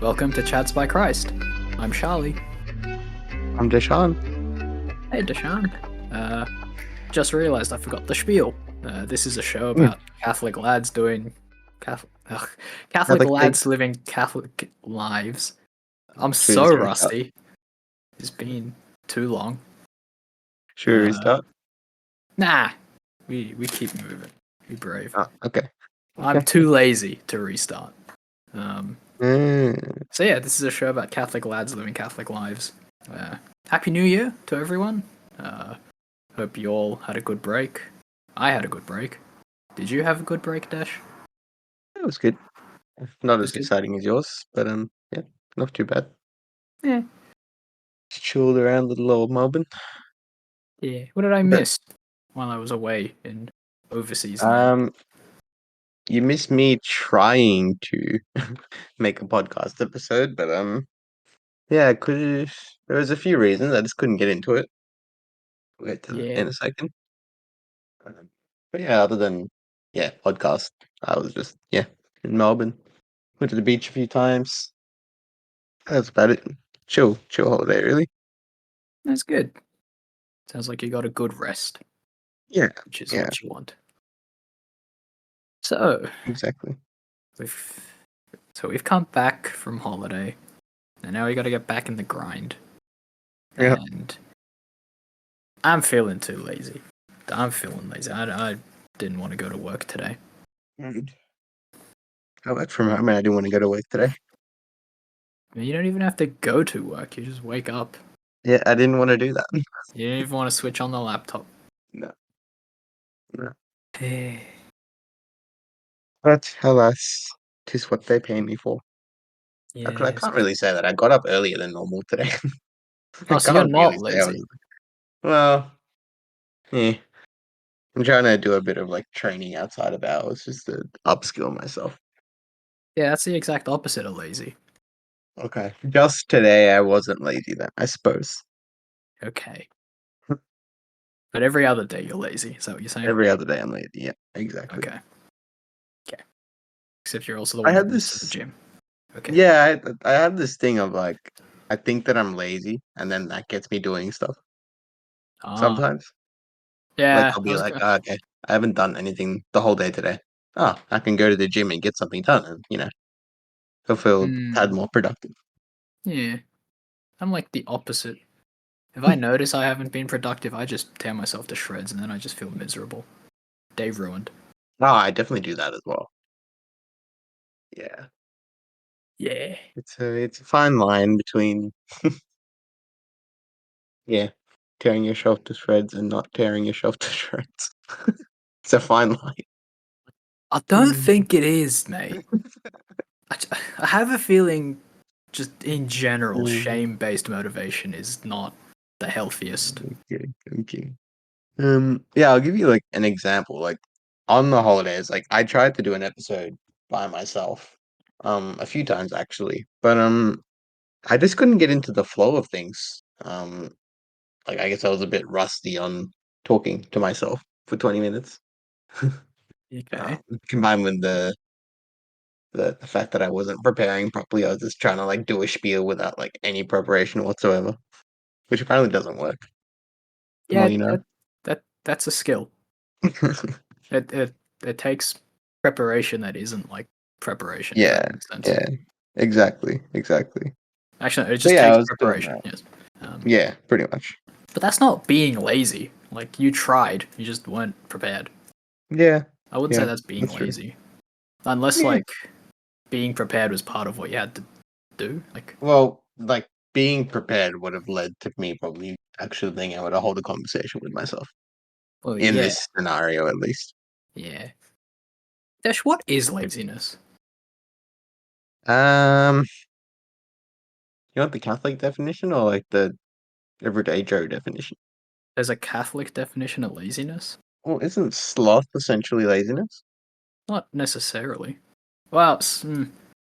Welcome to Chats by Christ. I'm Charlie. I'm Deshaun. Hey, Deshaun. Just realized I forgot the spiel. This is a show about Catholic lads doing Catholic lads living Catholic lives. I'm so rusty. It's been too long. Should we restart? Nah, we keep moving. Be brave. Oh, okay. I'm too lazy to restart. So yeah, this is a show about Catholic lads living Catholic lives. Happy New Year to everyone. Hope you all had a good break. I had a good break. Did you have a good break, Dash? It was good. Not as exciting as yours, but yeah, not too bad. Yeah. Just chilled around little old Melbourne. Yeah. What did I miss while I was away in overseas? You missed me trying to make a podcast episode, but yeah, there was a few reasons I just couldn't get into it. We'll get to that in a second. But yeah, other than podcast, I was just in Melbourne. Went to the beach a few times. That's about it. Chill holiday, really. That's good. Sounds like you got a good rest. Yeah. Which is what you want. So exactly. We've come back from holiday, and now we got to get back in the grind. Yeah. And I'm feeling too lazy. I'm feeling lazy. I didn't want to go to work today. I worked from home and I didn't want to go to work today. I mean, you don't even have to go to work. You just wake up. Yeah, I didn't want to do that. You didn't even want to switch on the laptop. No. Hey. But alas, 'tis what they pay me for. Yeah. I can't really say that. I got up earlier than normal today. Oh, so you're not lazy. Well, yeah. I'm trying to do a bit of like training outside of hours just to upskill myself. Yeah, that's the exact opposite of lazy. Okay. Just today I wasn't lazy then, I suppose. Okay. But every other day you're lazy. Is that what you're saying? Every other day I'm lazy. Yeah, exactly. Okay. Except you're also the one that goes to the gym. Okay. Yeah, I have this thing of like, I think that I'm lazy, and then that gets me doing stuff. Sometimes. Yeah. Like, I'll be like, okay, I haven't done anything the whole day today. Oh, I can go to the gym and get something done, and I'll feel a tad more productive. Yeah. I'm like the opposite. If I notice I haven't been productive, I just tear myself to shreds, and then I just feel miserable. Day ruined. Oh, I definitely do that as well. Yeah. Yeah. It's a fine line between tearing yourself to shreds and not tearing yourself to shreds. It's a fine line. I don't think it is, mate. I have a feeling, just in general, shame-based motivation is not the healthiest. Okay. Yeah, I'll give you like an example. Like on the holidays, like I tried to do an episode by myself, a few times actually, but I just couldn't get into the flow of things. Like I guess I was a bit rusty on talking to myself for 20 minutes. Okay. Combined with the fact that I wasn't preparing properly, I was just trying to like do a spiel without like any preparation whatsoever, which apparently doesn't work. Yeah, Well, that's a skill. It takes preparation that isn't like preparation. Yeah, If that makes sense. yeah, exactly. Actually, it just takes preparation. Yes. Yeah, pretty much. But that's not being lazy. Like you tried, you just weren't prepared. Yeah, I wouldn't say that's being true. lazy, unless like being prepared was part of what you had to do. Like being prepared would have led to me probably actually being able to hold a conversation with myself. Well, in this scenario, at least. Yeah. Dash, what is laziness? You want the Catholic definition or like the everyday Joe definition? There's a Catholic definition of laziness? Well, isn't sloth essentially laziness? Not necessarily. Well,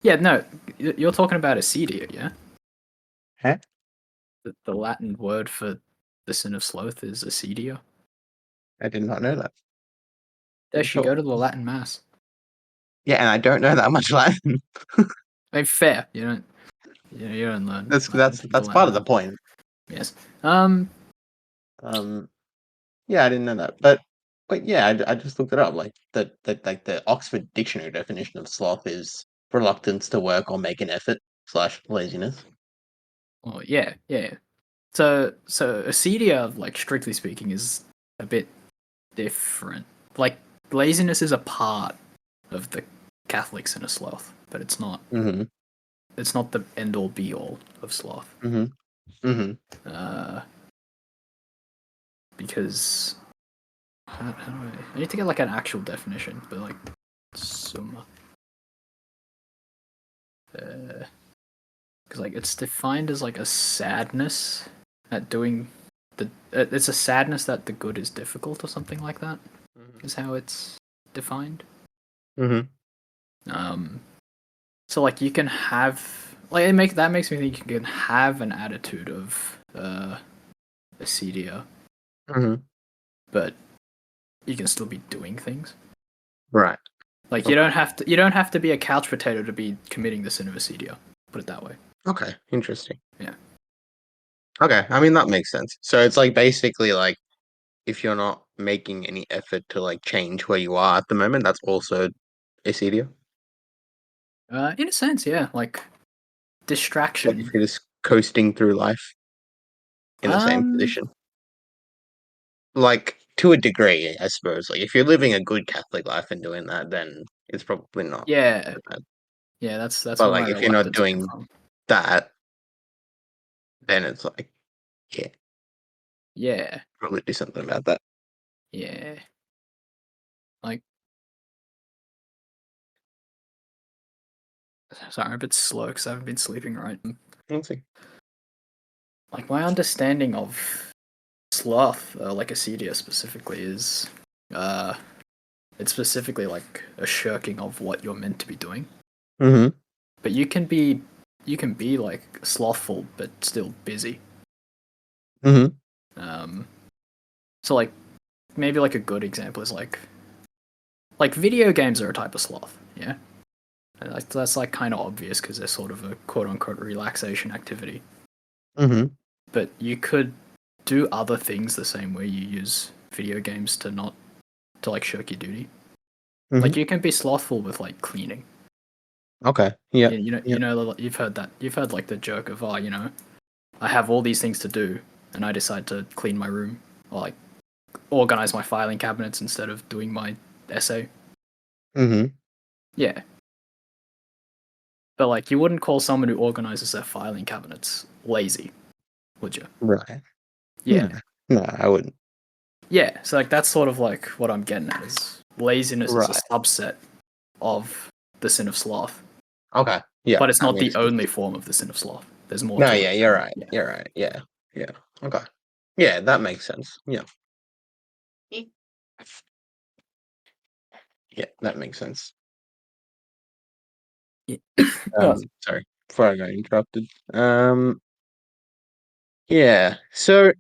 yeah, no, you're talking about acedia, yeah? Huh? The Latin word for the sin of sloth is acedia. I did not know that. Dash, you go to the Latin mass. Yeah, and I don't know that much Latin. I mean, fair, you know. You don't learn That's Latin. that's You that's learn part of the math. point. Yes. Um, yeah, I didn't know that, but yeah, I just looked it up. Like like the Oxford Dictionary definition of sloth is reluctance to work or make an effort slash laziness. Well, yeah, yeah. So acedia, like strictly speaking, is a bit different. Like laziness is a part of the Catholic sin of sloth, but it's not. Mm-hmm. It's not the end all be all of sloth. Mm-hmm. Mm-hmm. Uh, because how do I need to get like an actual definition, but like summa. Because like it's defined as like a sadness at doing the. It's a sadness that the good is difficult or something like that. Is how it's defined. Mm-hmm. Um, so like you can have like it make that makes me think you can have an attitude of acedia, Mm-hmm. but you can still be doing things. Right. Like Okay. you don't have to be a couch potato to be committing the sin of acedia. Put it that way. Okay. Interesting. Yeah. Okay. I mean that makes sense. So it's like basically like if you're not making any effort to like change where you are at the moment, that's also acedia. In a sense, yeah. Like Like if distraction. you're just coasting through life in the same Um. position. Like to a degree, I suppose. Like if you're living a good Catholic life and doing that, then it's probably not Yeah. so bad. Yeah. That's But where my like if you're not reluctance came doing from. that, then it's like, yeah, Yeah. probably do something about that. Yeah. Like sorry, I'm a bit slow because I haven't been sleeping right. Let's see. Like my understanding of sloth, like acedia specifically, is uh, it's specifically like a shirking of what you're meant to be doing. Mm-hmm. But you can be like slothful but still busy. Mm-hmm. Um, so like maybe like a good example is like video games are a type of sloth. Yeah, and that's like kind of obvious because they're sort of a quote unquote relaxation activity. Mm-hmm. But you could do other things the same way you use video games to not to like shirk your duty. Mm-hmm. Like you can be slothful with like cleaning. Okay. Yeah. You Yeah. know, you've heard that. You've heard like the joke of, oh, I have all these things to do, and I decide to clean my room or like organize my filing cabinets instead of doing my essay. Mm-hmm. Yeah, but like you wouldn't call someone who organizes their filing cabinets lazy, would you? Right. No. Yeah, No, I wouldn't. yeah. So like that's sort of like what I'm getting at is laziness is a Right. subset of the sin of sloth, Okay. Yeah, but it's that not the makes sense. only form of the sin of sloth. There's more No, to it. yeah, you're right. Yeah. You're right. Yeah. Yeah. Okay. Yeah, that makes sense. Yeah. Yeah, that makes sense. Yeah. Oh, Sorry, before I got interrupted. Yeah. So,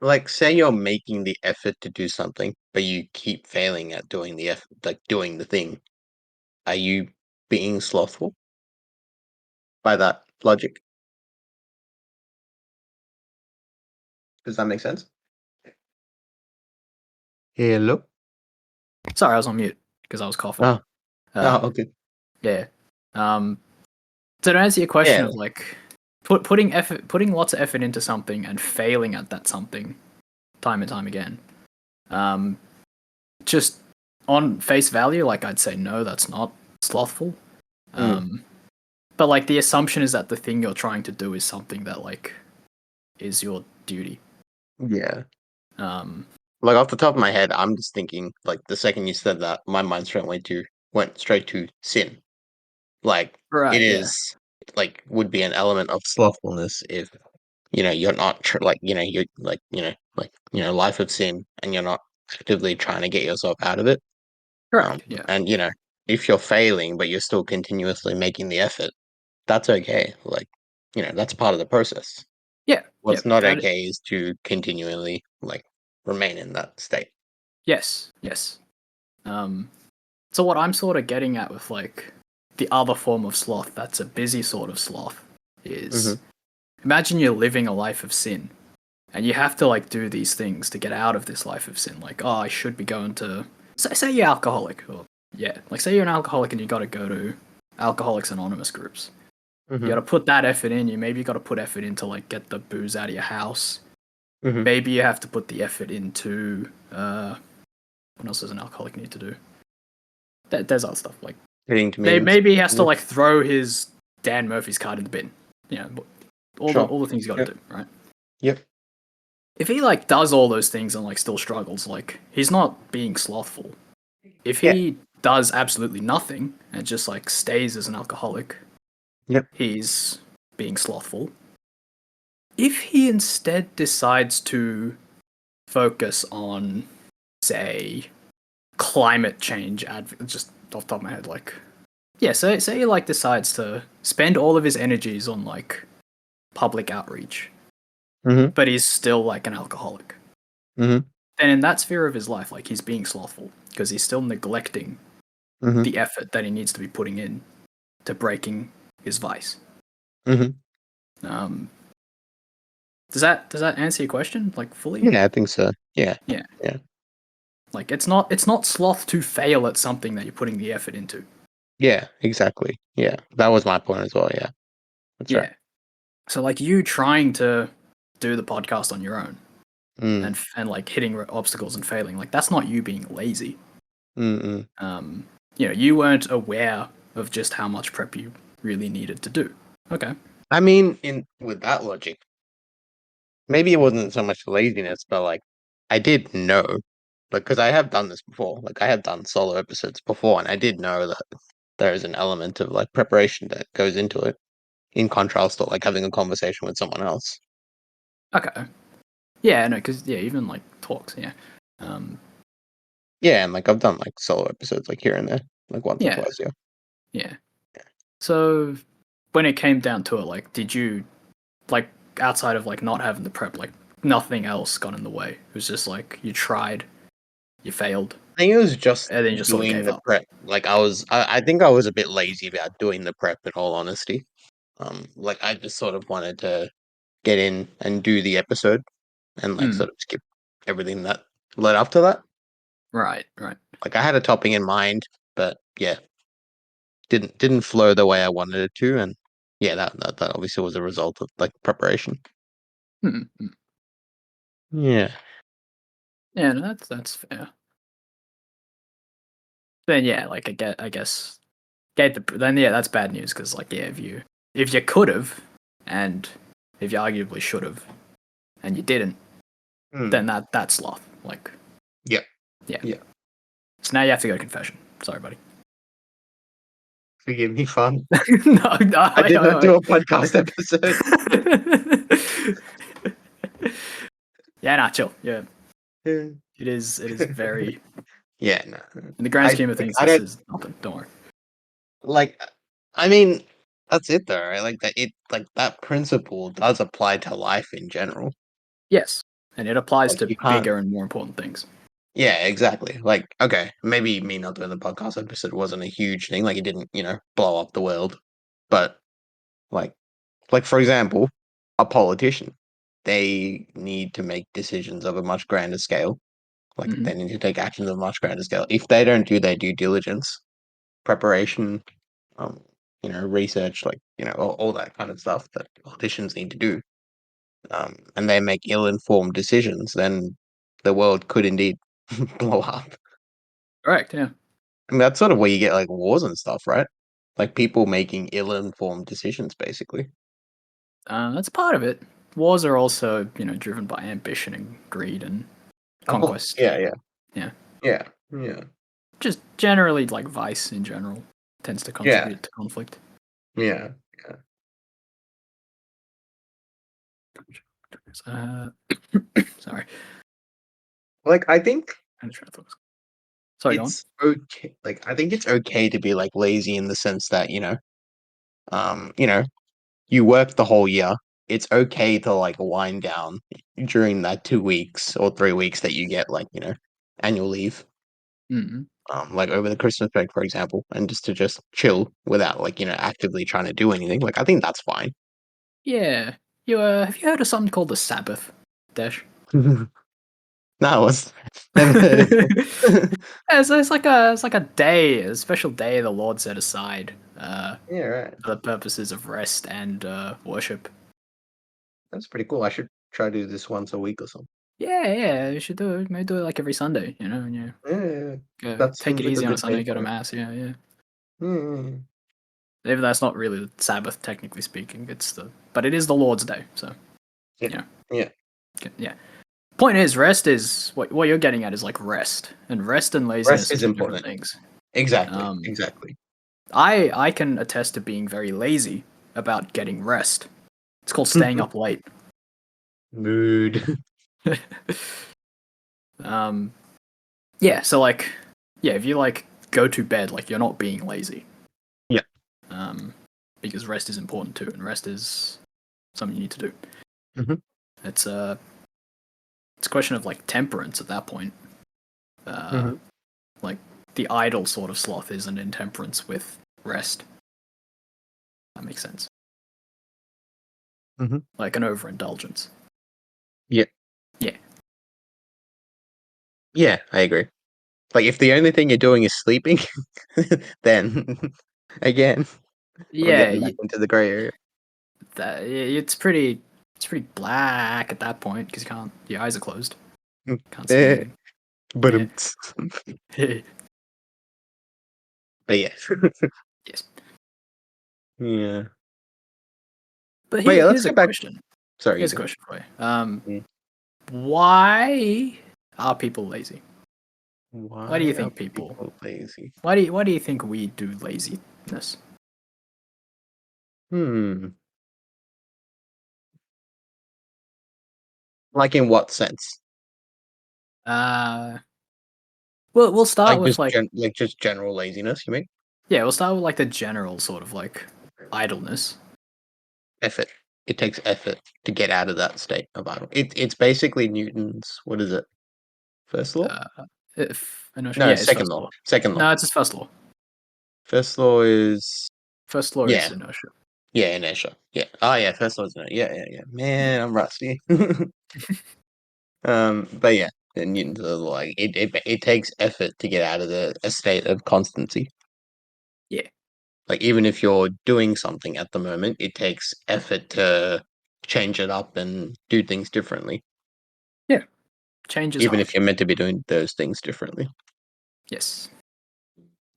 like, say you're making the effort to do something, but you keep failing at doing the effort, like doing the thing. Are you being slothful by that logic? Does that make sense? Hello. sorry, I was on mute because I was coughing. Oh. Uh, Oh. Okay. yeah. Um, so to answer your question Yeah. of like putting lots of effort into something and failing at that something time and time again. Um, just on face value, like I'd say no, that's not slothful. Mm, Um, but like the assumption is that the thing you're trying to do is something that like is your duty. yeah. Um, Like off the top of my head, I'm just thinking like the second you said that, my mind went straight to sin. Like it right. Yeah. is like would be an element of slothfulness if you're not like you're life of sin and you're not actively trying to get yourself out of it. Correct. Yeah. And if you're failing but you're still continuously making the effort, that's okay. Like that's part of the process. Yeah. Yeah. What's not That. okay is to continually like remain in that state. Yes. Yes. So what I'm sort of getting at with like the other form of sloth that's a busy sort of sloth Mm-hmm. is imagine you're living a life of sin and you have to like do these things to get out of this life of sin. Like, oh, I should be going to say you're alcoholic, or yeah, like say you're an alcoholic and you got to go to Alcoholics Anonymous groups. You got Mm-hmm. to put that effort in. You maybe got to put effort into like get the booze out of your house. Mm-hmm. Maybe you have to put the effort into what else does an alcoholic need to do? There's other stuff like Hitting to means. maybe he has to Yep. like throw his Dan Murphy's card in the bin. You know, Sure. all the things you got to Yep. do, right? Yep. If he like does all those things and like still struggles, like he's not being slothful. If Yeah. he does absolutely nothing and just like stays as an alcoholic, Yep. he's being slothful. If he instead decides to focus on, say, climate change, just off the top of my head, like, yeah, say he like decides to spend all of his energies on like public outreach, Mm-hmm. but he's still like an alcoholic. Mm-hmm. Then in that sphere of his life, like he's being slothful because he's still neglecting Mm-hmm. the effort that he needs to be putting in to breaking his vice. Mm-hmm. Um, does that answer your question like fully? Yeah, I think so. Yeah. Yeah. Yeah. Like it's not sloth to fail at something that you're putting the effort into. Yeah, exactly. Yeah. That was my point as well, yeah. That's right. Yeah. So like you trying to do the podcast on your own Mm. and like hitting obstacles and failing, like that's not you being lazy. Mm-mm. You weren't aware of just how much prep you really needed to do. Okay. I mean, in with that logic, maybe it wasn't so much laziness, but like I did know, like, because I have done this before. Like, I have done solo episodes before, and I did know that there is an element of like preparation that goes into it, in contrast to like having a conversation with someone else. Okay. Yeah, no, because yeah, even like talks, yeah. Um, Yeah, and like I've done like solo episodes like here and there, like once or yeah, twice. Yeah. yeah. So when it came down to it, like, did you like outside of like not having the prep, like nothing else got in the way? It was just like you tried, you failed, I think it was just and then you just sort of doing gave the up. prep. Like I think I was a bit lazy about doing the prep. In all honesty, like I just sort of wanted to get in and do the episode and like Mm, sort of skip everything that led up to that. right, right. Like I had a topping in mind, but yeah, didn't flow the way I wanted it to, and yeah, that obviously was a result of like preparation. Mm, mm. Yeah. Yeah, no, that's fair. Then yeah, like I guess get the then yeah, that's bad news because like yeah, if you could have, and if you arguably should have, and you didn't, Mm. then that's sloth. Like Yeah. yeah. Yeah. So now you have to go to confession. Sorry, buddy. Forgive me, fun. No, no, I did not do a podcast episode. yeah, nah, chill. Yeah, Yeah. it is very Yeah, no. in the grand scheme of Like, things. I This don't is nothing. Don't worry. like. I mean, that's it though, right? Like that. It like that principle does apply to life in general. Yes, and it applies Like to you can't. bigger and more important things. Yeah, exactly. Like, okay, maybe me not doing the podcast episode wasn't a huge thing. Like, it didn't, blow up the world. But like, for example, a politician, they need to make decisions of a much grander scale. Like, Hmm. they need to take actions of a much grander scale. If they don't do their due diligence, preparation, um, research, like, all that kind of stuff that politicians need to do, and they make ill-informed decisions, then the world could indeed blow up. Correct. Yeah, I mean, that's sort of where you get like wars and stuff, right? Like people making ill-informed decisions, basically. that's part of it. Wars are also driven by ambition and greed and Oh, conquest. yeah, yeah, Yeah, yeah, yeah, just generally like vice in general tends to yeah, contribute to conflict. yeah, yeah. Uh, sorry, Like, I think I'm trying to focus. Sorry, go on. it's okay. Like, I think it's okay to be like lazy in the sense that um, you know, you work the whole year. It's okay to like wind down during that 2 weeks or 3 weeks that you get like annual leave. Mm. like over the Christmas break, for example, and just chill without like actively trying to do anything. Like I think that's fine. Yeah. You have you heard of something called the Sabbath, Dash? No, was never heard of it. Yeah, so it's like a day, a special day the Lord set aside Yeah, right. for the purposes of rest and worship. That's pretty cool. I should try to do this once a week or something. Yeah, yeah, you should do it. Maybe do it like every Sunday, and you Yeah, yeah, yeah. go That take seems it like a easy on a good day Sunday, go to for it. mass. Yeah, yeah. Mm. Even that's not really the Sabbath, technically speaking. But it is the Lord's day, so Yeah, you know, yeah. yeah. Point is, rest is what you're getting at is like rest, and rest and Rest laziness are is two different important. things. Exactly, Um, exactly. I can attest to being very lazy about getting rest. It's called staying up late. Mood. um, yeah, so like, yeah, if you like go to bed, like you're not being lazy. Yeah. Um, because rest is important too, and rest is something you need to do. Hmm. It's a it's a question of like temperance at that point. Uh, Hmm. like the idle sort of sloth is an intemperance with rest. That makes sense. Hmm. Like an overindulgence. Yeah. Yeah. Yeah, I agree. Like if the only thing you're doing is sleeping, then again, we're Yeah, getting back into the gray area. it's pretty black at that point because your eyes are closed, can't see Eh, anything. but Yeah. but yeah. Yes. Yeah. But But yeah, let's here's a get back. question. Sorry, you Here's a go. question for you. Mm. Why are people lazy? Why do you Why are think people? people lazy? Why do you think we do laziness? Hmm. Like in what sense? Uh, we'll start Like with like just general laziness, you mean? yeah, we'll start with like the general sort of like idleness. Effort. It takes effort to get out of that state of idle. It's basically Newton's, what is it? First law? Uh, if inertia, No, yeah, it's second first law. law. Second law. No, it's just first law. First law is First law is yeah, inertia. yeah, inertia. Yeah. Oh yeah, first law is inertia. Yeah, yeah, yeah. Yeah. Man, I'm rusty. But yeah, Newton's law, like it takes effort to get out of a state of constancy. Yeah. Like even if you're doing something at the moment, it takes effort to change it up and do things differently. Yeah. Change is Even hard. if you're meant to be doing those things differently. Yes.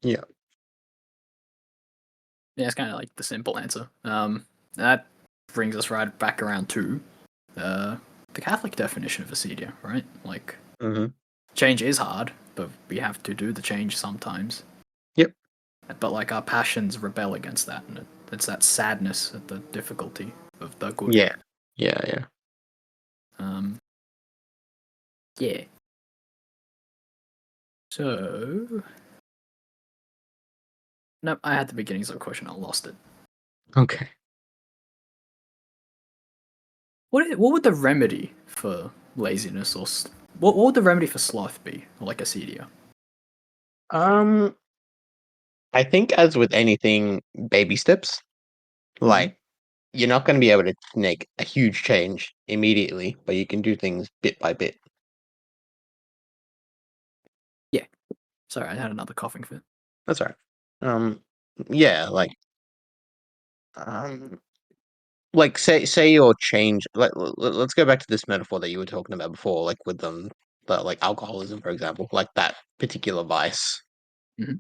Yeah. Yeah, it's kind of like the simple answer. That brings us right back around to uh, the Catholic definition of acedia, right? Like, Hmm. change is hard, but we have to do the change sometimes. Yep. But like our passions rebel against that, and it's that sadness at the difficulty of the good. Yeah. Yeah. Yeah. Um, yeah. So, no, I had the beginnings of a question. I lost it. Okay. What would the remedy for laziness what would the remedy for sloth be, or like acedia? Um, I think as with anything, baby steps. Hmm. Like you're not going to be able to make a huge change immediately, but you can do things bit by bit. Yeah. Sorry, I had another coughing fit. That's all right. Um, yeah, um, like say your change. Like let's go back to this metaphor that you were talking about before, like with the like alcoholism, for example, like that particular vice. Hmm.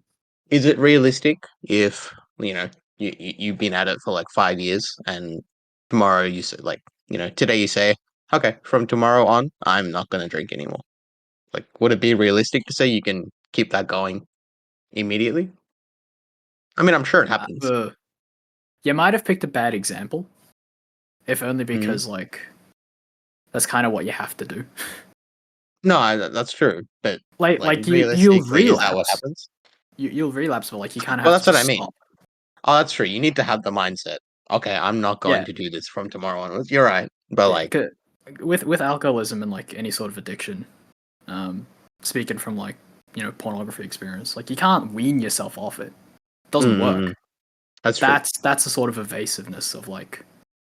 Is it realistic if you've been at it for like 5 years and tomorrow you say like today you say okay, from tomorrow on I'm not going to drink anymore? Like would it be realistic to say you can keep that going immediately? I mean, I'm sure it happens. You might have picked a bad example, if only Mm. because like that's kind of what you have to do. No, that's true, but like Like you'll realistically, is that what relapse. happens? You'll relapse, but like you kind of Well, have to that's what just I mean. stop. Oh, that's true. You need to have the mindset. Okay, I'm not going Yeah, to do this from tomorrow onwards. You're right, but yeah. like, With alcoholism and like any sort of addiction, um, speaking from like pornography experience. Like, you can't wean yourself off it. It doesn't Mm-mm. work. That's true. That's the sort of evasiveness of like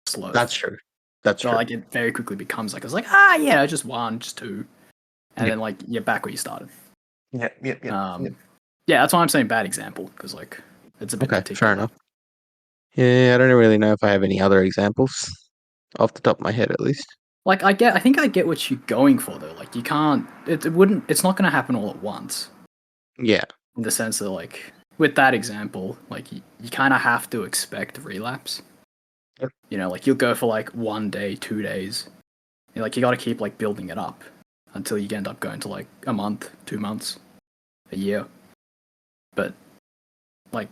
sloth. That's true. That's So true. like it very quickly becomes like, it's like, yeah, just one, just two, and then like you're back where you started. Yep. Yeah, that's why I'm saying bad example, because like it's a bit Okay, fair particular. enough. Yeah, I don't really know if I have any other examples off the top of my head, at least. Like I think I get what you're going for though. Like you can't, it's not going to happen all at once. Yeah. In the sense that like with that example, like you kind of have to expect relapse. Yep. Like you'll go for like 1 day, 2 days. Like you got to keep like building it up until you end up going to like a month, 2 months, a year. But like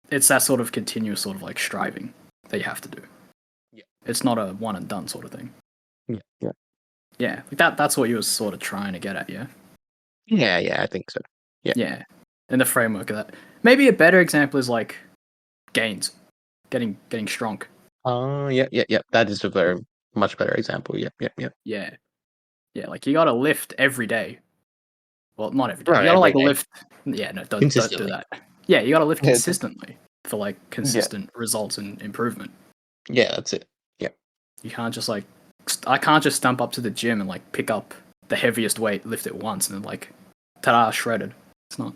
it's that sort of continuous sort of like striving that you have to do. Yeah. It's not a one and done sort of thing. Yeah. Yeah, like that's what you were sort of trying to get at, yeah. Yeah, I think so. Yeah. Yeah. In the framework of that. Maybe a better example is like gains. Getting strong. Oh, yeah. That is a very much better example. Yep. Yeah. Yeah, like you gotta lift every day. Well, not every day. You Right, gotta every like day. lift. Yeah, no, don't do Consistently. that. Yeah, you gotta lift Yeah, consistently for like consistent results and improvement. yeah, that's it. Yeah. You can't just like, I can't just stump up to the gym and like pick up the heaviest weight, lift it once, and then like, ta-da, shredded. It's not.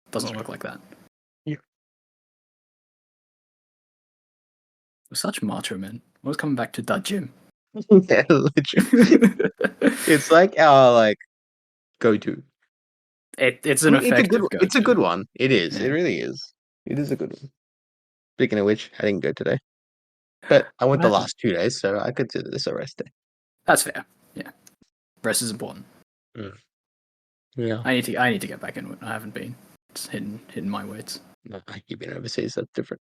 It doesn't work like that. Yeah. We're such macho men. Always coming back to that gym. Yeah, literally. It's like our like go-to. It's I an mean, it's a good. effective It's a go-to. good one. It is. Yeah. It really is. It is a good one. Speaking of which, I didn't go today, but I went What the happened? last 2 days, so I consider this a rest day. That's fair. Yeah, rest is important. Yeah. I need to get back into it. I haven't been. It's hitting my weights. No, you've been overseas. That's different.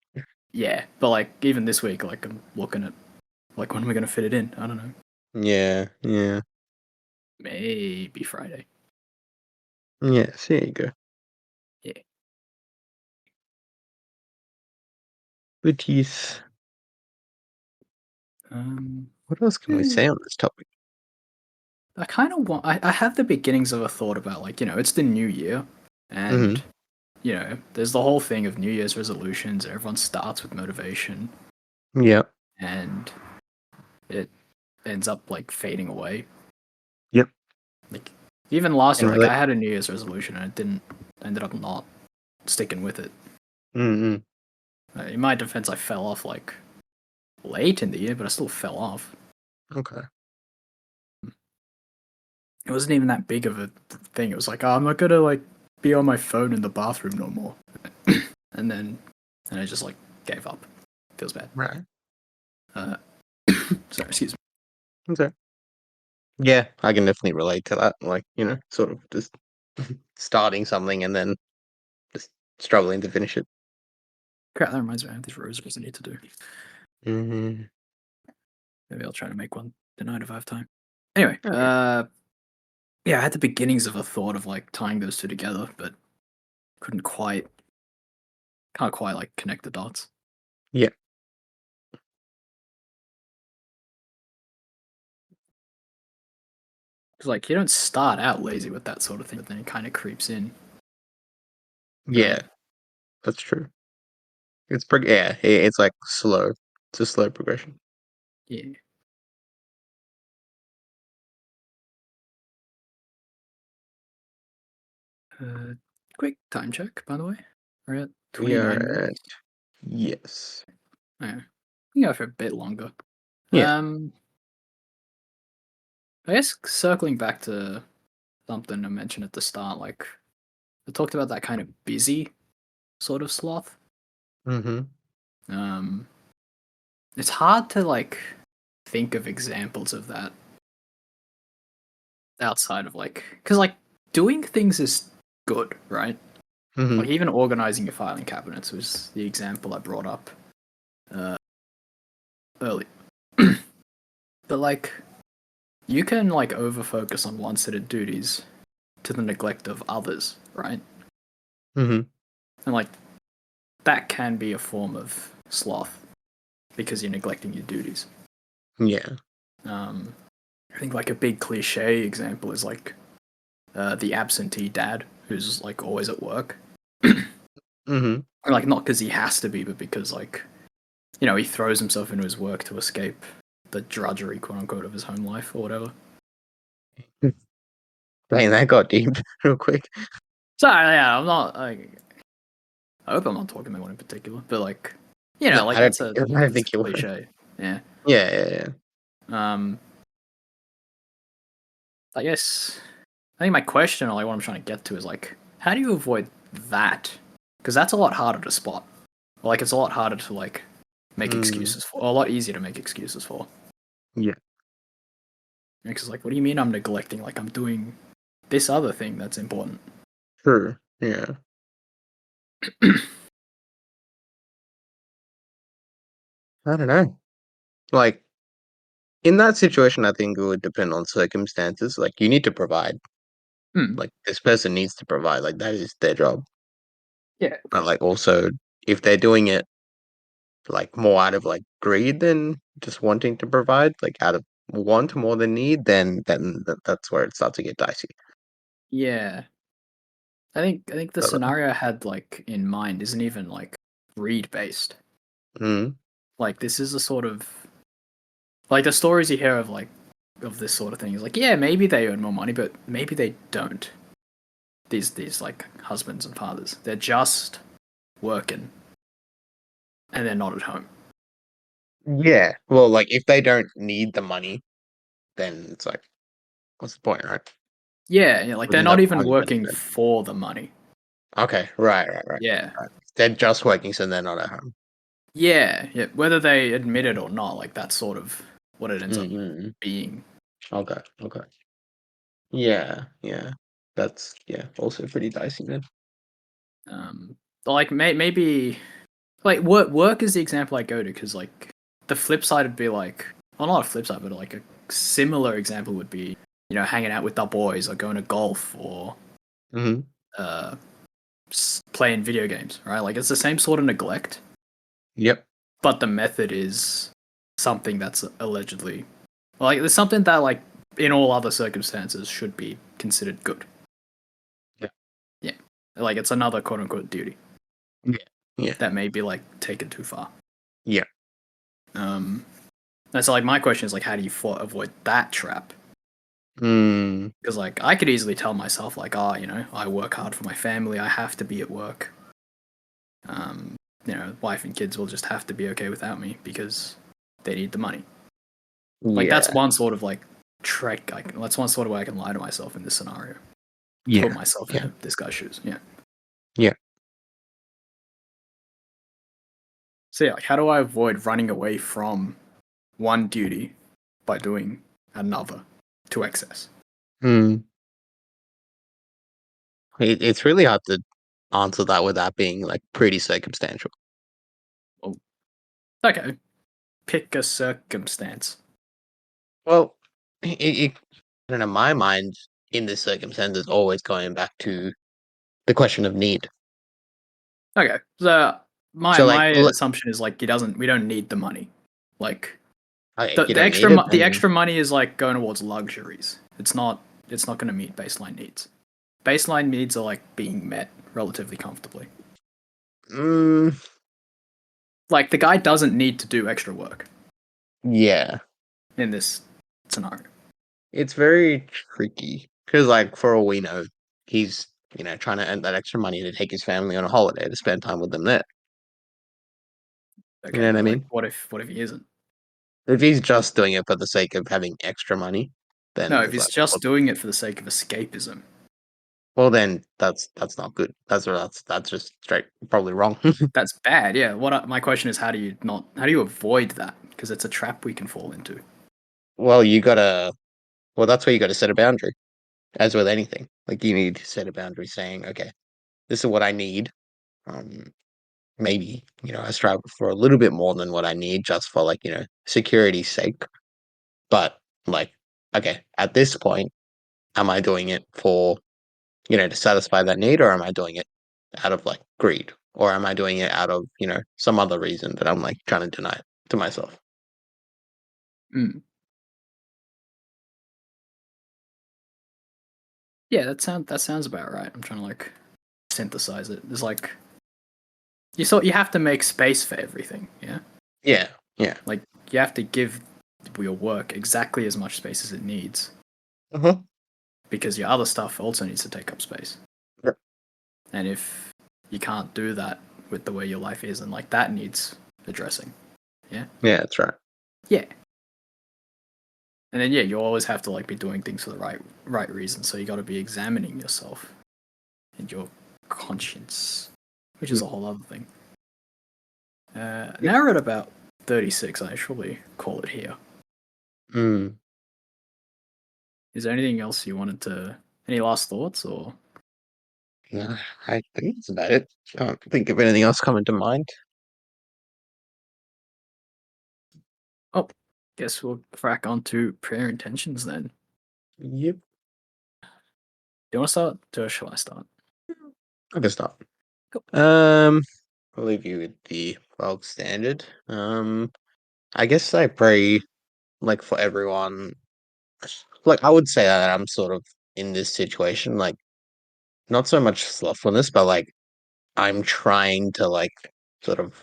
Yeah, but like even this week, like I'm looking at like when am I gonna fit it in? I don't know. Yeah. Maybe Friday. Yes, there you go. Yeah. But yes, what else can we say on this topic? I kind of want. I have the beginnings of a thought about like it's the new year, Mm-hmm. and there's the whole thing of New Year's resolutions. Everyone starts with motivation, Yeah. and it ends up like fading away. Yep. Like even last Can year, like relate. I had a New Year's resolution and it didn't ended up not sticking with it. Mm-hmm. In my defense, I fell off like late in the year, but I still fell off. Okay. It wasn't even that big of a thing. It was like, oh, I'm not gonna like be on my phone in the bathroom no more. and I just like gave up. Feels bad. Right. Sorry, excuse me. Okay. Yeah, I can definitely relate to that. Like, sort of just starting something and then just struggling to finish it. Crap, that reminds me, I have these rosaries I need to do. Mm-hmm. Maybe I'll try to make one tonight if I have time. Anyway, Okay. yeah, I had the beginnings of a thought of like tying those two together, but can't quite like connect the dots. Yeah. Because like you don't start out lazy with that sort of thing, but then it kind of creeps in. Yeah, Right? that's true. It's like slow. It's a slow progression. Yeah. Quick time check, by the way. We're at We are 29 at minutes. yes. Yeah. We can go for a bit longer. Yeah. I guess circling back to something I mentioned at the start, like I talked about that kind of busy sort of sloth. Mm-hmm. Um, it's hard to like think of examples of that outside of like, because like doing things is good, right? Mm-hmm. Like even organizing your filing cabinets was the example I brought up earlier. But like, you can like over focus on one set of duties to the neglect of others, right? Mm-hmm. And like, that can be a form of sloth because you're neglecting your duties. Yeah. I think like a big cliche example is like the absentee dad. who's like always at work. Mm-hmm. Like not because he has to be, but because like he throws himself into his work to escape the drudgery, quote unquote, of his home life or whatever. Dang, that got deep real quick. So yeah, I'm not. I hope I'm not talking about one in particular, but like No, like I don't that's think a you were. cliche. Yeah. Yeah, yeah, yeah. Um. I guess I think my question, or like what I'm trying to get to, is like, how do you avoid that? Because that's a lot harder to spot. Like it's a lot harder to like make Mm, excuses for, or a lot easier to make excuses for. yeah, Because like, what do you mean I'm neglecting? Like I'm doing this other thing that's important. true. Yeah. I don't know. Like in that situation, I think it would depend on circumstances. Like you need to provide. Hmm. Like this person needs to provide. Like that is their job. Yeah. But like also, if they're doing it like more out of like greed than just wanting to provide, like out of want more than need, then that's where it starts to get dicey. Yeah. I think the But, scenario I had like in mind isn't even like read based. mm, Like this is a sort of like the stories you hear of like of this sort of thing is like, yeah, maybe they earn more money, but maybe they don't. These like husbands and fathers, they're just working and they're not at home. yeah. Well, like if they don't need the money, then it's like, what's the point, right? Yeah, yeah, like What they're is not that even argument working then? for the money. Okay, right. Yeah. Right. They're just working, so they're not at home. Yeah, yeah. Whether they admit it or not, like that's sort of what it ends up Mm-hmm. being. Okay. Yeah. That's yeah, also pretty dicey then. Um, like maybe like work is the example I go to because like the flip side would be like, well, not a flip side, but like a similar example would be hanging out with our boys or going to golf or Mm-hmm. uh playing video games, right? Like it's the same sort of neglect, Yep. but the method is something that's allegedly like there's something that like in all other circumstances should be considered good. Yeah. Yeah, like it's another quote unquote duty Yeah. Yeah. that may be like taken too far. Yeah. Um, that's like my question is like, how do you avoid that trap? Mm, Because like I could easily tell myself like, I work hard for my family. I have to be at work. Um, wife and kids will just have to be okay without me because they need the money. Like that's yeah. one sort of like trick. That's one sort of way I can lie to myself in this scenario to put Yeah. myself Yeah. in this guy's shoes. Yeah. Yeah. So yeah, like how do I avoid running away from one duty by doing another to excess? Mm. It's really hard to answer that without being like pretty circumstantial. Well, okay, pick a circumstance. Well, I don't know. My mind in this circumstance is always going back to the question of need. Okay, so my So, like, my assumption is like we don't need the money. Like okay, if the you the don't need extra it, the then extra money is like going towards luxuries. It's not going to meet baseline needs. Baseline needs are like being met relatively comfortably. mm, Like the guy doesn't need to do extra work yeah, in this scenario. it's very tricky because, like, for all we know, he's trying to earn that extra money to take his family on a holiday to spend time with them there. You Okay, know what I but like mean? what if he isn't? If he's just doing it for the sake of having extra money, then No, if it's he's like, just doing it for the sake of escapism, well, then that's not good. That's just straight probably wrong. that's bad. Yeah. My question is, how do you avoid that? Because it's a trap we can fall into. Well, you gotta. Well, that's where you gotta set a boundary. As with anything, like you need to set a boundary, saying, okay, this is what I need. Um, maybe I strive for a little bit more than what I need, just for like security's sake. But like, okay, at this point, am I doing it for to satisfy that need, or am I doing it out of like greed, or am I doing it out of some other reason that I'm like trying to deny it to myself? Mm. Yeah, that sounds about right. I'm trying to like synthesize it. There's like you have to make space for everything. Yeah. Yeah, yeah. Like you have to give your work exactly as much space as it needs Uh-huh. because your other stuff also needs to take up space. Yep. And if you can't do that with the way your life is, then like that needs addressing. Yeah. Yeah, that's right. Yeah. And then yeah, you always have to like be doing things for the right reasons. So you got to be examining yourself and your conscience, which is a whole other thing. Now we're at about 36. I should probably call it here. Mm. Is there anything else you wanted to? Any last thoughts or? No, I think that's about it. Can't think of anything else coming to mind. Oh, guess we'll crack on to prayer intentions then. Yep. Do you want to start? Or shall I start? I can start. Cool. I'll leave you with the bog standard. I guess I pray like for everyone. Like I would say that I'm sort of in this situation, like not so much slothfulness, but like I'm trying to like sort of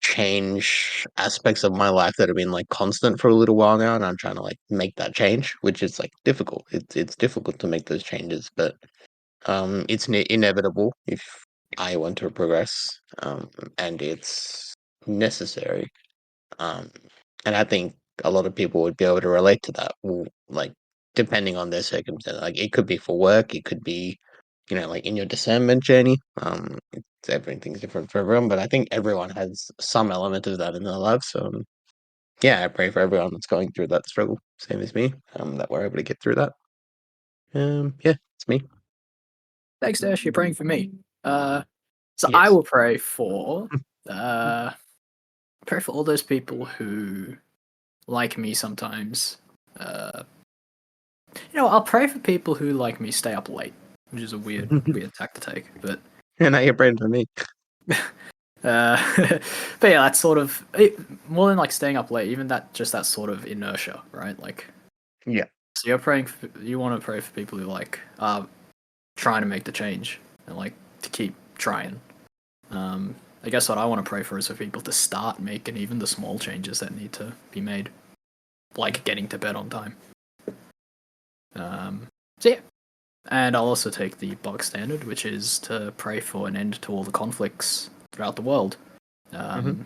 change aspects of my life that have been like constant for a little while now, and I'm trying to like make that change, which is like difficult. It's difficult to make those changes, but it's inevitable if I want to progress, and it's necessary. Um, and I think a lot of people would be able to relate to that. Like depending on their circumstance, like it could be for work, it could be, like in your discernment journey. Everything's different for everyone, but I think everyone has some element of that in their lives. So yeah, I pray for everyone that's going through that struggle, same as me, that we're able to get through that. Yeah, it's me. Thanks, Dash. You're praying for me. So I Yes. will uh, pray for all those people who like me sometimes. I'll pray for people who like me stay up late, which is a weird tack to take, but And now you're praying for me. but yeah, that's sort of more than like staying up late. Even that sort of inertia, right? Like, Yeah. so you want to pray for people who like are trying to make the change and like to keep trying. I guess what I want to pray for is for people to start making even the small changes that need to be made, like getting to bed on time. So yeah, and I'll also take the bog standard, which is to pray for an end to all the conflicts throughout the world. Hmm.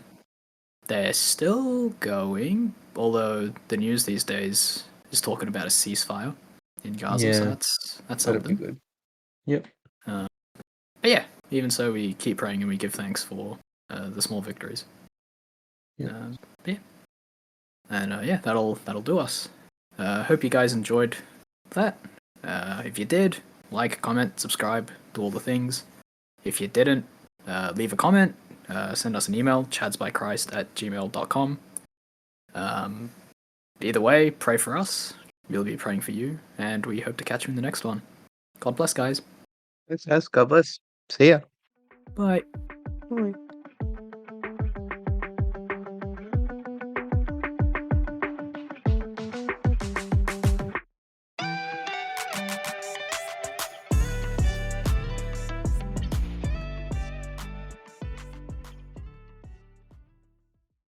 They're still going, although the news these days is talking about a ceasefire in Gaza, so Yeah, that's that'd be something. good. Yep. But yeah, even so, we keep praying and we give thanks for the small victories. Yep. Yeah, and yeah, that'll do us. Hope you guys enjoyed that. If you did, like, comment, subscribe, do all the things. If you didn't, leave a comment, send us an email, chadsbychrist@gmail.com. Either way, pray for us. We'll be praying for you, and we hope to catch you in the next one. God bless, guys. Thanks, guys. God bless. See ya. Bye. Bye.